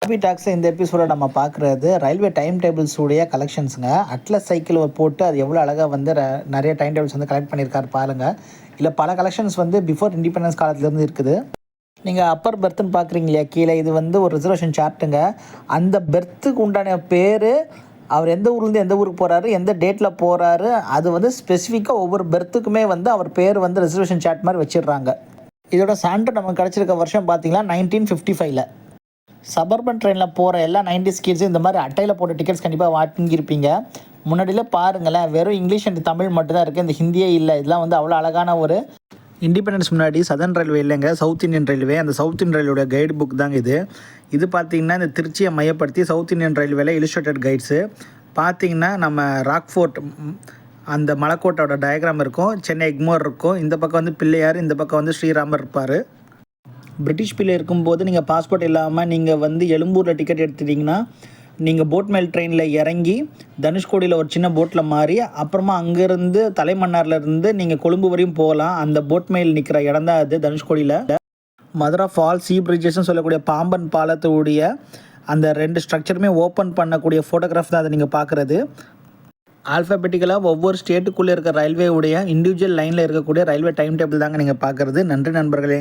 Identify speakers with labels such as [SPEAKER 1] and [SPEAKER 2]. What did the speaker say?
[SPEAKER 1] Hobby டாக்ஸில் இந்த எபிசோட நம்ம பார்க்குறது ரயில்வே டைம் டேபிள்ஸ் உடைய கலெக்ஷன்ஸுங்க. அட்லஸ் சைக்கிள் போட்டு அது எவ்வளோ அழகாக வந்து நிறைய டைம் டேபிள்ஸ் வந்து கலெக்ட் பண்ணியிருக்காரு பாருங்கள். இல்லை பல கலெக்ஷன்ஸ் வந்து பிஃபோர் இண்டிபெண்டன்ஸ் காலத்துலேருந்து இருக்குது. நீங்கள் அப்பர் பெர்த்துன்னு பார்க்குறீங்க இல்லையா கீழே, இது வந்து ஒரு ரிசர்வேஷன் சார்ட்டுங்க. அந்த பெர்த்துக்கு உண்டான பேர், அவர் எந்த ஊர்லேருந்து எந்த ஊருக்கு போகிறாரு, எந்த டேட்டில் போகிறாரு, அது வந்து ஸ்பெசிஃபிக்காக ஒவ்வொரு பெர்த்துக்குமே வந்து அவர் பேர் வந்து ரிசர்வேஷன் சார்ட் மாதிரி வச்சிடுறாங்க. இதோட சான்று நமக்கு கிடச்சிருக்க வருஷம் பார்த்தீங்கன்னா 1955. சபர்பன் ட்ரெயினில் போகிற எல்லா 90s கிட்ஸும் இந்த மாதிரி அட்டையில் போட்ட டிக்கெட்ஸ் கண்டிப்பாக வாங்கியிருப்பீங்க. முன்னாடியில் பாருங்களேன், வெறும் இங்கிலீஷ் அண்ட் தமிழ் மட்டும்தான் இருக்குது, இந்த ஹிந்தியே இல்லை. இதெல்லாம் வந்து அவ்வளோ அழகான ஒரு இண்டிபெண்டன்ஸ் முன்னாடி சதர்ன் ரயில்வே இல்லைங்க, சவுத் இந்தியன் ரயில்வே. அந்த சவுத் இந்தியன் ரயில்வேயோட கைடு புக் தாங்க இது. இது பார்த்திங்கன்னா இந்த திருச்சியை மையப்படுத்தி சவுத் இந்தியன் ரயில்வேல இல்லுஸ்ட்ரேட்டட் கைட்ஸு. பார்த்திங்கன்னா நம்ம ராக்ஃபோர்ட், அந்த மலைக்கோட்டோட டயக்ராம் இருக்கும், சென்னை எக்மோர் இருக்கும், இந்த பக்கம் வந்து பிள்ளையார், இந்த பக்கம் வந்து ஸ்ரீராமர் இருப்பார். பிரிட்டிஷ் பிள்ளை இருக்கும்போது நீங்கள் பாஸ்போர்ட் இல்லாமல் நீங்கள் வந்து எழும்பூரில் டிக்கெட் எடுத்துட்டிங்கன்னா நீங்கள் போட் மேல் ட்ரெயினில் இறங்கி தனுஷ்கோடியில் ஒரு சின்ன போட்டில் மாறி அப்புறமா அங்கேருந்து தலைமன்னார்லேருந்து நீங்கள் கொழும்பு வரையும் போகலாம். அந்த போட் மேல் நிற்கிற இடம் தான் அது தனுஷ்கோடியில். மதுரா ஃபால்ஸ், சீ பிரிட்ஜஸ்ன்னு சொல்லக்கூடிய பாம்பன் பாலத்துடைய அந்த 2 ஸ்ட்ரக்சருமே ஓப்பன் பண்ணக்கூடிய ஃபோட்டோகிராஃப் தான் அதை நீங்கள் பார்க்குறது. ஆல்ஃபபெட்டிக்கலாக ஒவ்வொரு ஸ்டேட்டுக்குள்ளே இருக்க ரயில்வே உடைய இண்டிவிஜுவல் லைனில் இருக்கக்கூடிய ரயில்வே டைம் டேபிள் தாங்க நீங்கள் பார்க்குறது. நன்றி நண்பர்களே.